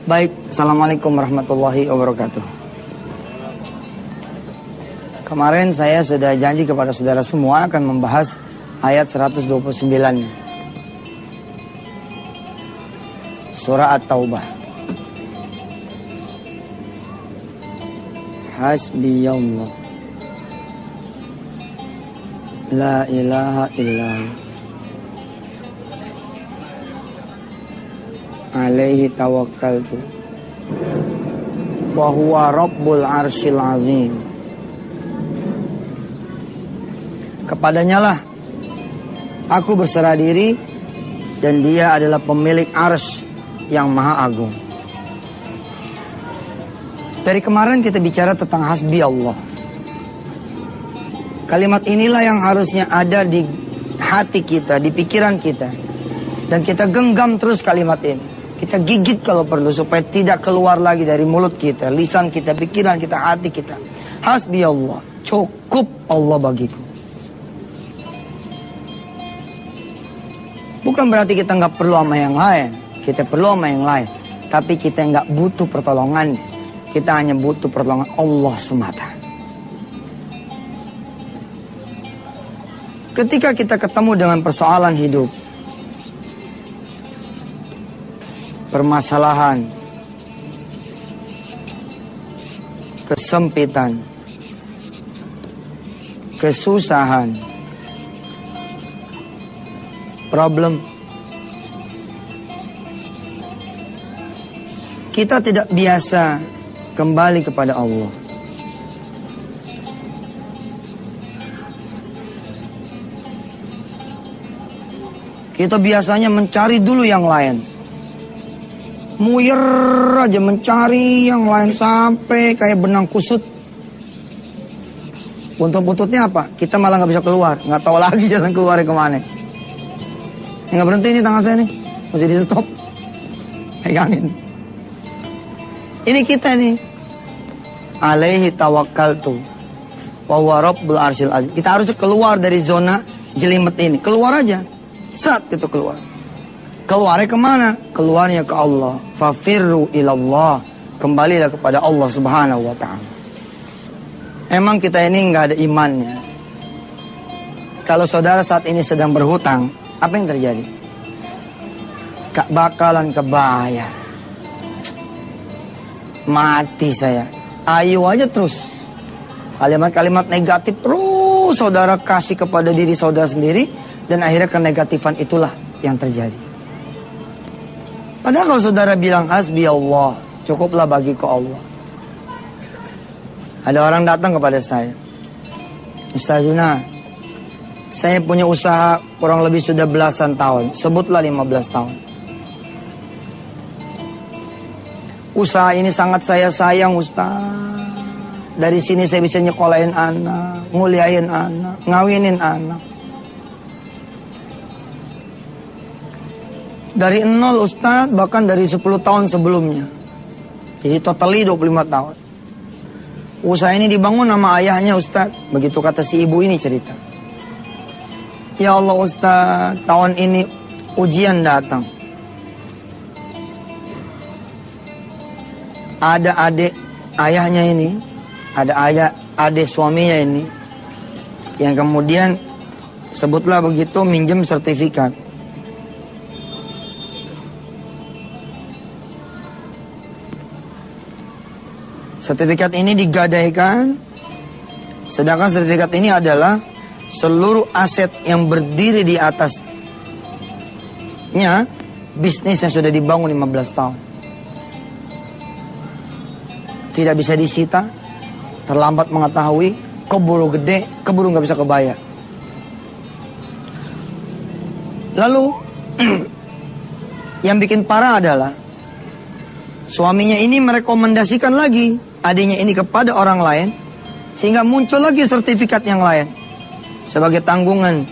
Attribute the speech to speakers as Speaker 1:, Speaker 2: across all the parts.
Speaker 1: Baik, Assalamualaikum warahmatullahi wabarakatuh. Kemarin saya sudah janji kepada saudara semua akan membahas ayat 129 Surah At-Taubah. Hasbiyallah La ilaha illallah Alaihi tawakkaltu wa huwa rabbul arsyil azim. Kepadanya lah aku berserah diri dan dia adalah pemilik arsy yang maha agung. Dari kemarin kita bicara tentang hasbi Allah. Kalimat inilah yang harusnya ada di hati kita, di pikiran kita. Dan kita genggam terus kalimat ini. Kita gigit kalau perlu supaya tidak keluar lagi dari mulut kita, lisan kita, pikiran kita, hati kita. Hasbi Allah, cukup Allah bagiku. Bukan berarti kita nggak perlu sama yang lain. Kita perlu sama yang lain. Tapi kita nggak butuh pertolongan. Kita hanya butuh pertolongan Allah semata. Ketika kita ketemu dengan persoalan hidup, permasalahan, kesempitan, kesusahan, problem, kita tidak biasa kembali kepada Allah. Kita biasanya mencari dulu yang lain. Muyer aja mencari yang lain sampai kayak benang kusut. Buntut-buntutnya apa? Kita malah nggak bisa keluar, nggak tahu lagi jalan keluarnya kemana. Nggak berhenti nih tangan saya nih, mesti di stop, pegangin. Ini kita nih. Alaihi tawakkaltu wa huwa rabbul arsyil azim. Kita harus keluar dari zona jelimet ini. Keluar aja. Saat itu keluar. Keluarnya kemana? Keluarnya ke Allah. Fafirru ilallah. Kembalilah kepada Allah subhanahu wa ta'ala. Emang kita ini nggak ada imannya. Kalau saudara saat ini sedang berhutang, apa yang terjadi? Gak bakalan kebayar. Mati saya. Ayo aja terus. Kalimat-kalimat negatif terus saudara kasih kepada diri saudara sendiri. Dan akhirnya kenegatifan itulah yang terjadi. Padahal kalau saudara bilang hasbi Allah, cukuplah bagiku Allah. Ada orang datang kepada saya. Ustazina, saya punya usaha kurang lebih sudah belasan tahun. Sebutlah 15 tahun. Usaha ini sangat saya sayang Ustaz. Dari sini saya bisa nyekolahin anak, nguliahin anak, ngawinin anak. Dari 0 Ustaz, bahkan dari 10 tahun sebelumnya. Jadi totally 25 tahun. Usaha ini dibangun sama ayahnya Ustaz. Begitu kata si ibu ini cerita. Ya Allah Ustaz, tahun ini ujian datang. Ada adik ayahnya ini, ada adik suaminya ini, yang kemudian sebutlah begitu minjem sertifikat. Sertifikat ini digadaikan, sedangkan sertifikat ini adalah seluruh aset yang berdiri di atasnya bisnis yang sudah dibangun 15 tahun. Tidak bisa disita, terlambat mengetahui, keburu gede, keburu nggak bisa kebayar. Lalu yang bikin parah adalah suaminya ini merekomendasikan lagi adiknya ini kepada orang lain, sehingga muncul lagi sertifikat yang lain sebagai tanggungan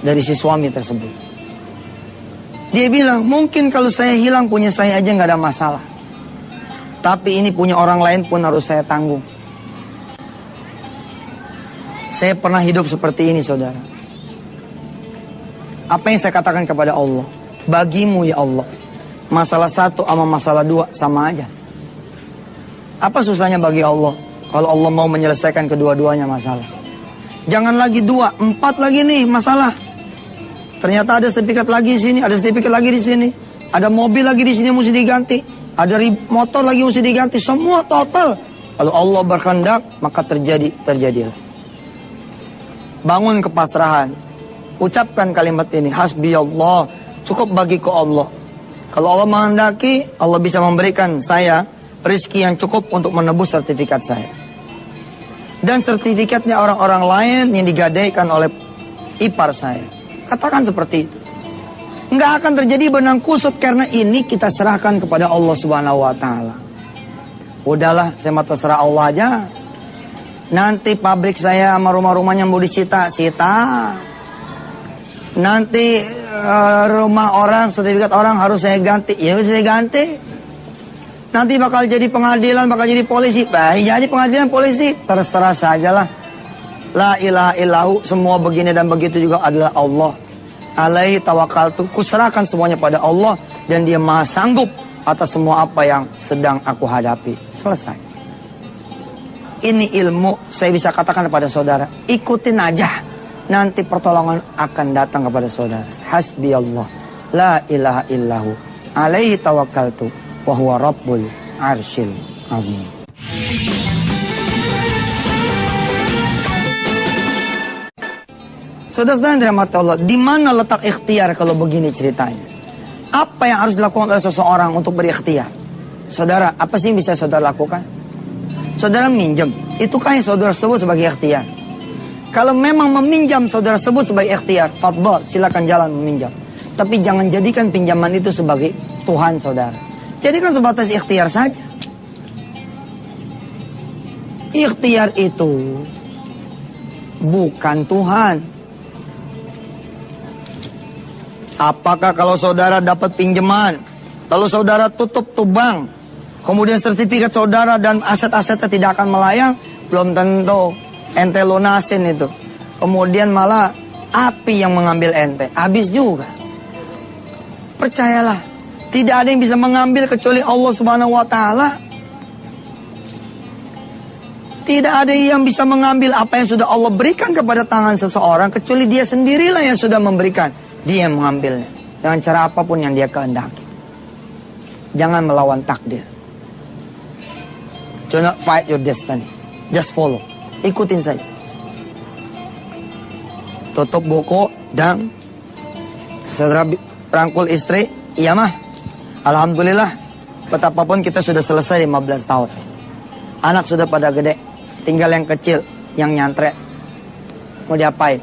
Speaker 1: dari si suami tersebut. Dia bilang, mungkin kalau saya hilang punya saya aja nggak ada masalah, tapi ini punya orang lain pun harus saya tanggung. Saya pernah hidup seperti ini saudara. Apa yang saya katakan kepada Allah? Bagimu ya Allah, Masalah satu sama masalah dua sama aja. Apa susahnya bagi Allah kalau Allah mau menyelesaikan kedua-duanya masalah? Jangan lagi 2, 4 lagi nih masalah. Ternyata ada sertifikat lagi di sini, ada sertifikat lagi di sini, ada mobil lagi di sini mesti diganti, ada motor lagi mesti diganti, semua total. Kalau Allah berkehendak maka terjadilah. Bangun kepasrahan. Ucapkan kalimat ini, hasbiyallah, cukup bagiku Allah. Kalau Allah menghendaki, Allah bisa memberikan saya rezeki yang cukup untuk menebus sertifikat saya. Dan sertifikatnya orang-orang lain yang digadaikan oleh ipar saya. Katakan seperti itu. Enggak akan terjadi benang kusut karena ini kita serahkan kepada Allah Subhanahu wa taala. Udahlah, saya mah terserah Allah aja. Nanti pabrik saya sama rumah-rumahnya mau disita. Nanti rumah orang, sertifikat orang harus saya ganti. Ya saya ganti. Nanti bakal jadi pengadilan, bakal jadi polisi. Jadi pengadilan polisi, terserah sajalah. La ilaha illahu, semua begini dan begitu juga adalah Allah. Alaihi tawakkaltu, kuserahkan semuanya pada Allah dan Dia Maha sanggup atas semua apa yang sedang aku hadapi. Selesai. Ini ilmu, saya bisa katakan kepada saudara, ikutin aja. Nanti pertolongan akan datang kepada saudara. Hasbiyallah, la ilaha illahu, alaihi tawakkaltu, wa huwa rabbul arsyil azim. Saudara-saudara yang dirahmati Allah, di mana letak ikhtiar kalau begini ceritanya? Apa yang harus dilakukan oleh seseorang untuk berikhtiar? Saudara, apa sih yang bisa saudara lakukan? Saudara minjam, itu kan yang saudara sebut sebagai ikhtiar. Kalau memang meminjam saudara sebut sebagai ikhtiar, fadhol, silakan jalan meminjam. Tapi jangan jadikan pinjaman itu sebagai Tuhan saudara. Jadikan sebatas ikhtiar saja. Ikhtiar itu bukan Tuhan. Apakah kalau saudara dapat pinjaman, lalu saudara tutup bank, kemudian sertifikat saudara dan aset-asetnya tidak akan melayang? Belum tentu. Ente lunasin itu. Kemudian malah api yang mengambil ente. Habis juga. Percayalah. Tidak ada yang bisa mengambil kecuali Allah Subhanahu wa taala. Tidak ada yang bisa mengambil apa yang sudah Allah berikan kepada tangan seseorang kecuali Dia sendirilah yang sudah memberikan. Dia yang mengambilnya dengan cara apapun yang Dia kehendaki. Jangan melawan takdir. Do not fight your destiny. Just follow. Ikutin saja. Tutup buku dan saudara rangkul istri, iya mah. Alhamdulillah, betapapun kita sudah selesai 15 tahun. Anak sudah pada gede, tinggal yang kecil, yang nyantre. Mau diapain?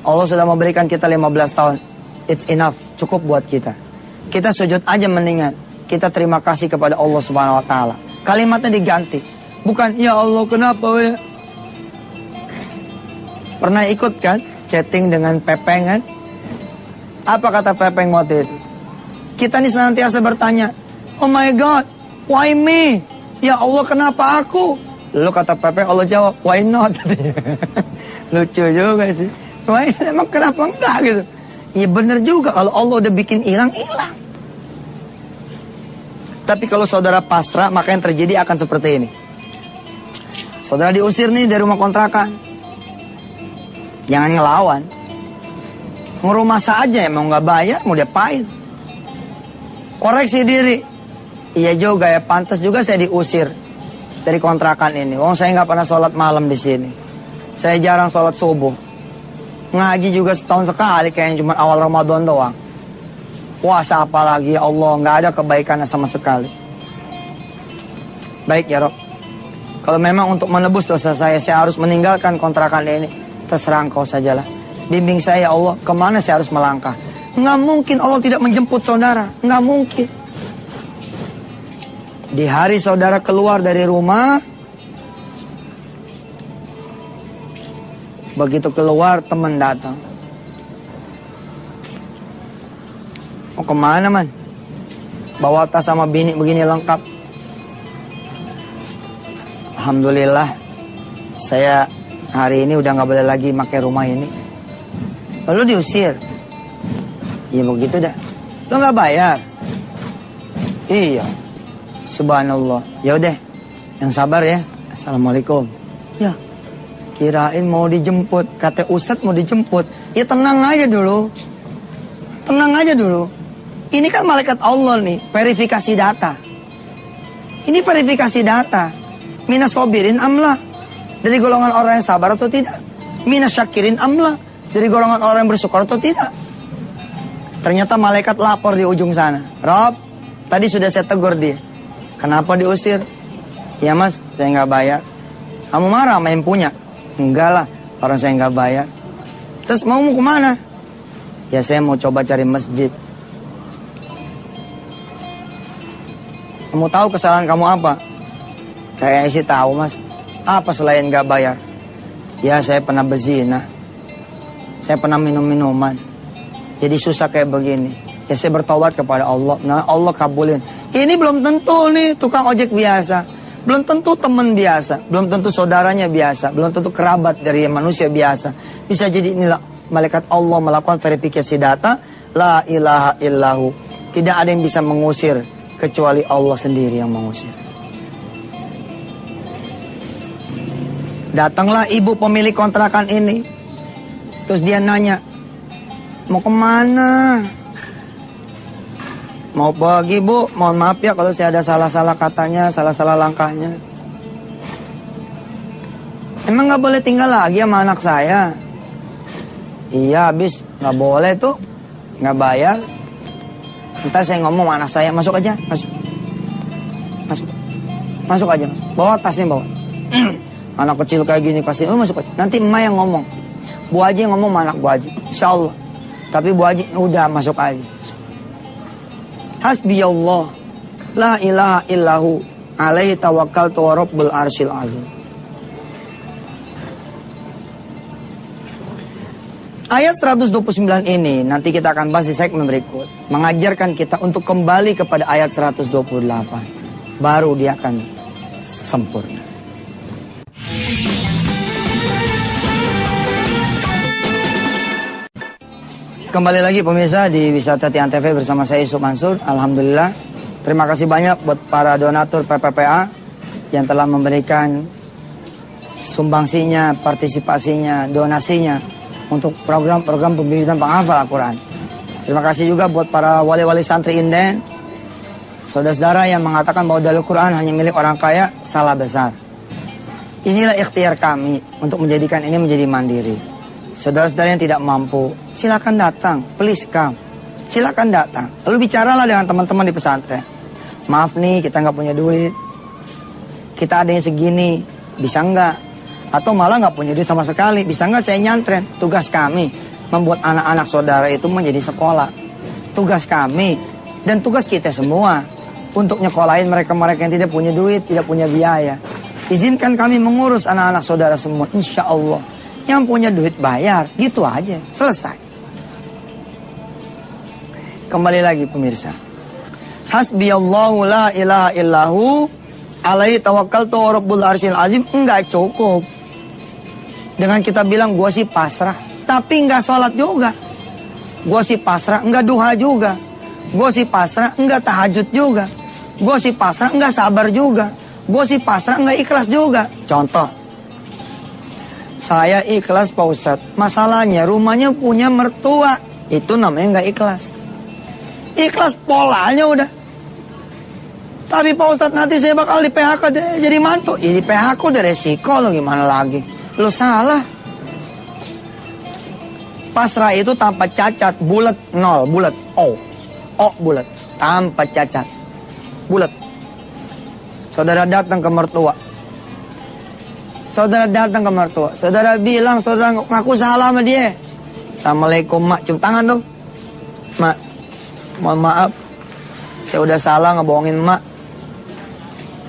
Speaker 1: Allah sudah memberikan kita 15 tahun. It's enough, cukup buat kita. Kita sujud aja mendingan. Kita terima kasih kepada Allah Subhanahu wa taala. Kalimatnya diganti. Bukan, ya Allah kenapa? Pernah ikut kan chatting dengan Pepeng kan? Apa kata Pepeng waktu itu? Kita nih senantiasa bertanya, oh my God, why me? Ya Allah kenapa aku? Lalu kata Pepeng, Allah jawab, why not? Lucu juga sih. Why, emang kenapa enggak gitu? Iya bener juga, kalau Allah udah bikin hilang, hilang. Tapi kalau saudara pasrah, maka yang terjadi akan seperti ini. Saudara diusir nih dari rumah kontrakan. Jangan ngelawan. Ngerumah saja, emang nggak bayar, mau diapain? Koreksi diri. Iya juga ya, pantas juga saya diusir dari kontrakan ini. Wong saya nggak pernah sholat malam di sini. Saya jarang sholat subuh. Ngaji juga setahun sekali, kayaknya cuma awal Ramadan doang. Puasa apalagi, ya Allah, nggak ada kebaikannya sama sekali. Baik ya Rob. Kalau memang untuk menebus dosa saya harus meninggalkan kontrakan ini. Terserah Engkau sajalah. Bimbing saya ya Allah, kemana saya harus melangkah. Nggak mungkin Allah tidak menjemput saudara. Nggak mungkin. Di hari saudara keluar dari rumah, begitu keluar teman datang. Mau kemana man? Bawa tas sama bini begini lengkap. Alhamdulillah, saya hari ini udah nggak boleh lagi pakai rumah ini. Lalu diusir. Ya begitu dah. Lo nggak bayar. Iya. Subhanallah. Ya udah, yang sabar ya. Assalamualaikum. Ya, kirain mau dijemput. Kata Ustadz mau dijemput. Ya tenang aja dulu. Tenang aja dulu. Ini kan malaikat Allah nih, verifikasi data. Ini verifikasi data. Minas sobirin amla. Dari golongan orang yang sabar atau tidak? Minas syakirin amla. Dari golongan orang yang bersyukur atau tidak? Ternyata malaikat lapor di ujung sana. Rob, tadi sudah saya tegur dia. Kenapa diusir? Ya mas, saya nggak bayar. Kamu marah sama yang punya? Enggak lah, orang saya nggak bayar. Terus mau kemana? Ya saya mau coba cari masjid. Kamu tahu kesalahan kamu apa? Kayaknya sih tahu mas. Apa selain nggak bayar? Ya saya pernah berzina. Saya pernah minum-minuman. Jadi susah kayak begini. Ya saya bertobat kepada Allah. Nah Allah kabulin. Ini belum tentu nih tukang ojek biasa. Belum tentu teman biasa. Belum tentu saudaranya biasa. Belum tentu kerabat dari manusia biasa. Bisa jadi inilah malaikat Allah melakukan verifikasi data. La ilaha illahu. Tidak ada yang bisa mengusir kecuali Allah sendiri yang mengusir. Datanglah ibu pemilik kontrakan ini. Terus dia nanya, mau kemana? Mau pergi bu, mohon maaf ya kalau saya ada salah-salah katanya, salah-salah langkahnya. Emang gak boleh tinggal lagi sama anak saya? Iya habis, gak boleh tuh, gak bayar. Ntar saya ngomong sama anak saya, masuk aja, masuk. Masuk. Masuk aja, masuk. Bawa tasnya, bawa. Anak kecil kayak gini pasti, masuk aja. Nanti emak yang ngomong. Bu Haji yang ngomong sama anak Bu Haji. Insya Allah. Tapi Bu Haji udah masuk aja. Hasbi Allah. La ilaha illahu. Alaihi tawakkaltu wa rabbul arsyil azim. Ayat 129 ini nanti kita akan bahas di segmen berikut. Mengajarkan kita untuk kembali kepada ayat 128. Baru dia akan sempurna. Kembali lagi pemirsa di Wisata Tian TV bersama saya Yusuf Mansur. Alhamdulillah. Terima kasih banyak buat para donatur PPPA yang telah memberikan sumbangsinya, partisipasinya, donasinya untuk program-program pembimbingan penghafal Al-Quran. Terima kasih juga buat para wali-wali santri inden, saudara-saudara yang mengatakan bahwa dalil Quran hanya milik orang kaya, salah besar. Inilah ikhtiar kami untuk menjadikan ini menjadi mandiri. Saudara-saudara yang tidak mampu, silakan datang, please come. Silakan datang. Lalu bicaralah dengan teman-teman di pesantren. Maaf nih, kita nggak punya duit. Kita ada yang segini, bisa nggak? Atau malah nggak punya duit sama sekali, bisa nggak saya nyantren? Tugas kami membuat anak-anak saudara itu menjadi sekolah. Tugas kami dan tugas kita semua untuk nyekolahin mereka-mereka yang tidak punya duit, tidak punya biaya. Izinkan kami mengurus anak-anak saudara semua, insya Allah. Yang punya duit bayar, gitu aja, selesai. Kembali lagi pemirsa. Hasbiyallahu la ilaha illahu alaihi tawakkaltu wa rabbul arsyil azim. Enggak cukup dengan kita bilang gua sih pasrah, tapi enggak sholat juga. Gua sih pasrah, enggak duha juga. Gua sih pasrah, enggak tahajud juga. Gua sih pasrah, enggak sabar juga. Gua sih pasrah, enggak ikhlas juga. Contoh, saya ikhlas Pak Ustadz. Masalahnya rumahnya punya mertua, itu namanya enggak ikhlas. Ikhlas polanya udah. Tapi Pak Ustadz nanti saya bakal di PHK jadi mantu. Ya di PHK udah resiko lo, gimana lagi. Lo salah. Pasrah itu tanpa cacat, bulat, nol, bulat, O bulat, tanpa cacat, bulat. Saudara datang ke mertua. Saudara datang ke mertua. Saudara bilang, saudara ngaku salah sama dia. Assalamualaikum mak, cium tangan dong. Mak, mohon maaf, saya udah salah ngebohongin mak.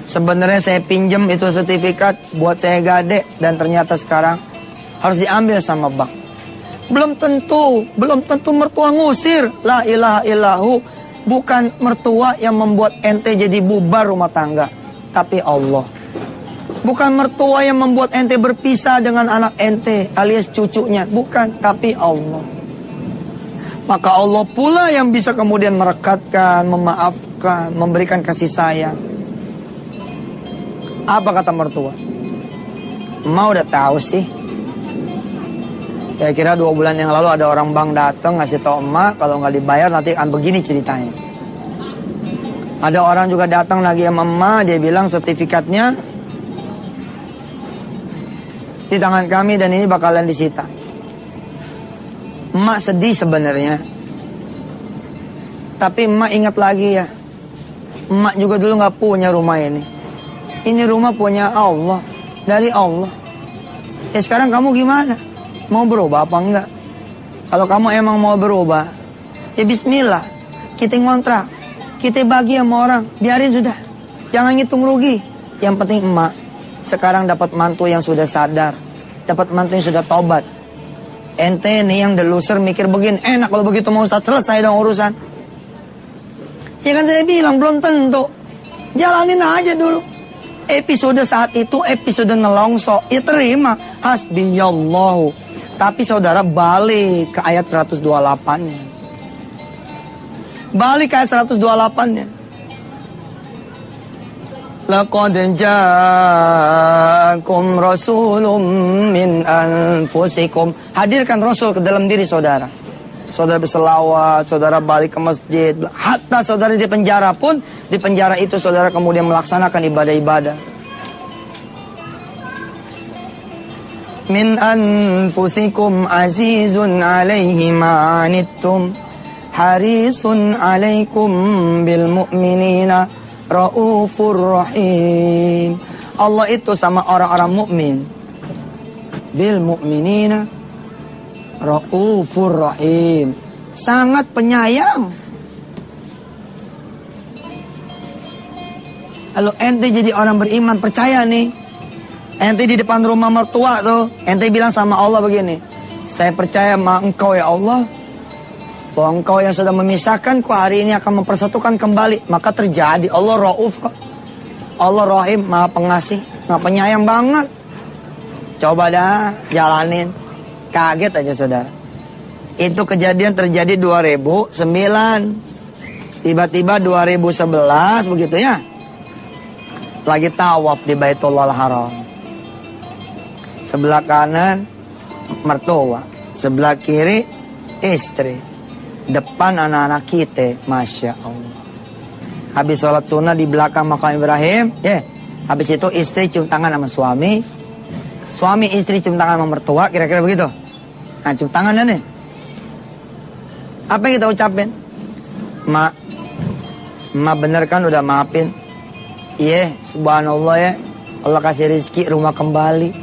Speaker 1: Sebenarnya saya pinjem itu sertifikat buat saya gade dan ternyata sekarang harus diambil sama bank. Belum tentu mertua ngusir. La ilaha illahu. Bukan mertua yang membuat ente jadi bubar rumah tangga, tapi Allah. Bukan mertua yang membuat ente berpisah dengan anak ente alias cucunya, bukan, tapi Allah. Maka Allah pula yang bisa kemudian merekatkan, memaafkan, memaafkan, memberikan kasih sayang. Apa kata mertua? Emak udah tahu sih. Kira-kira 2 bulan yang lalu ada orang bank datang ngasih tau emak kalau nggak dibayar nanti akan begini ceritanya. Ada orang juga datang lagi sama emak, dia bilang sertifikatnya di tangan kami dan ini bakalan disita. Emak sedih sebenarnya. Tapi emak ingat lagi ya, emak juga dulu nggak punya rumah ini. Ini rumah punya Allah, dari Allah. Ya sekarang kamu gimana? Mau berubah apa enggak? Kalau kamu emang mau berubah, ya bismillah. Kita ngontrak, kita bagi sama orang, biarin sudah. Jangan ngitung rugi. Yang penting emak sekarang dapat mantu yang sudah sadar, dapat mantu yang sudah tobat. Ente nih yang the loser mikir begini, enak kalau begitu mau Ustaz, selesai dong urusan. Ya kan saya bilang belum tentu. Jalanin aja dulu. Episode saat itu episode nelongso, ya terima. Hasbiyallahu. Tapi saudara balik ke ayat 128-nya. Balik ke ayat 128-nya. Laqad ja'akum rasulun min anfusikum. Hadirkan Rasul ke dalam diri saudara. Saudara berselawat, saudara balik ke masjid. Hatta saudara di penjara pun, di penjara itu saudara kemudian melaksanakan ibadah-ibadah. Min anfusikum azizun alaihi ma'anittum harisun alaikum bil mu'minina raufur rahim. Allah itu sama orang-orang mukmin. Bil mu'minina raufur rahim. Sangat penyayang. Kalau ente jadi orang beriman, percaya nih. Ente di depan rumah mertua tuh, ente bilang sama Allah begini, saya percaya sama engkau ya Allah, bahwa engkau yang sudah memisahkanku hari ini akan mempersatukan kembali. Maka terjadi. Allah Rauf kok. Allah Rahim, maha pengasih, maha penyayang banget. Coba dah jalanin. Kaget aja saudara. Itu kejadian terjadi 2009. Tiba-tiba 2011 begitu ya. Lagi tawaf di Baitullahil Haram. Sebelah kanan mertua, sebelah kiri istri, depan anak-anak kita, Masya Allah. Habis sholat sunnah di belakang makam Ibrahim, habis itu istri cium tangan sama suami, suami istri cium tangan sama mertua, kira-kira begitu. Nah, cium tangan nih. Apa yang kita ucapin? Mak bener kan udah maafin? Iya, subhanallah ya, Allah kasih rezeki rumah kembali.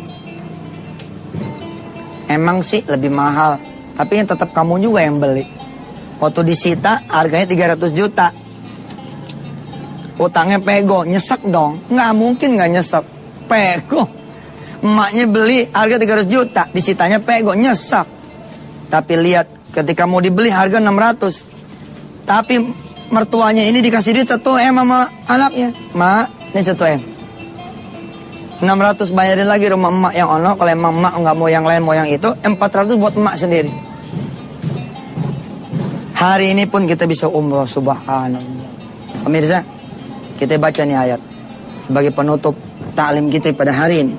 Speaker 1: Emang sih lebih mahal, tapi yang tetap kamu juga yang beli. Waktu disita harganya 300 juta. Utangnya pego, nyesek dong. Nggak mungkin nggak nyesek. Pego. Emaknya beli harga 300 juta, disitanya pego, nyesek. Tapi lihat ketika mau dibeli harga 600. Tapi mertuanya ini dikasih duit 1M sama anaknya. Mak, ini 1M. 600 bayarin lagi rumah emak yang ono. Kalau emang emak nggak mau yang lain, mau yang itu, 400 buat emak sendiri. Hari ini pun kita bisa umroh, subhanallah. Pemirsa, kita baca nih ayat sebagai penutup taklim kita pada hari ini.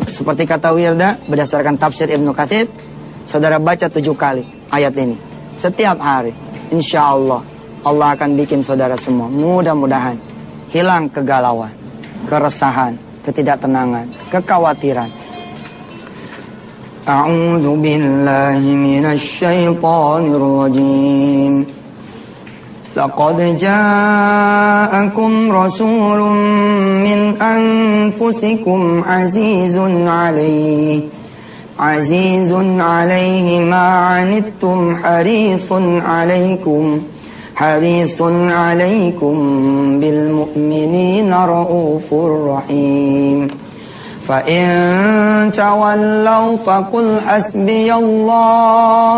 Speaker 1: Seperti kata Wirda, berdasarkan tafsir Ibnu Katsir, saudara baca 7 kali ayat ini setiap hari. Insya Allah, Allah akan bikin saudara semua mudah-mudahan hilang kegalauan, keresahan, ketidaktenangan, kekhawatiran. A'udzu billahi minasy syaithanir rajim. Laqad ja'akum rasulun min anfusikum azizun 'alaihi ma 'anittum harisun 'alaikum bil mu'minina raufur rahim. Fa in tawallaw faqul hasbiyallah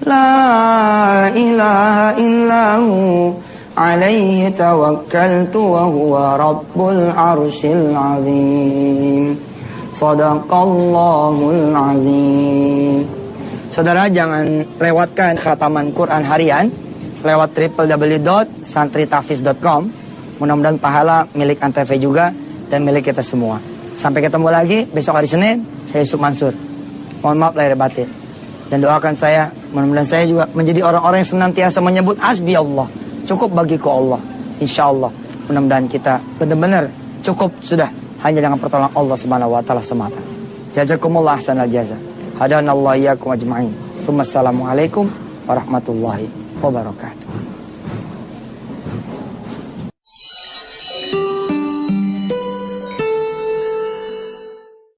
Speaker 1: la ilaha illahu alaihi tawakkaltu wa huwa rabbul arsyil azim. Shadaqallahul azim. Saudara, jangan lewatkan khataman Quran harian lewat www.santritafis.com. Mudah-mudahan pahala milik Antv juga dan milik kita semua. Sampai ketemu lagi besok hari Senin. Saya Yusuf Mansur. Mohon maaf lahir batin. Dan doakan saya, mudah-mudahan saya juga menjadi orang-orang yang senantiasa menyebut hasbi Allah. Cukup bagiku Allah. Insya Allah. Mudah-mudahan kita benar-benar cukup sudah hanya dengan pertolongan Allah Subhanahu wa taala semata. Jazakumullah ahsanal jaza. Hadanallahu iyyakum ajma'in. Assalamualaikum warahmatullahi wabarakatuh.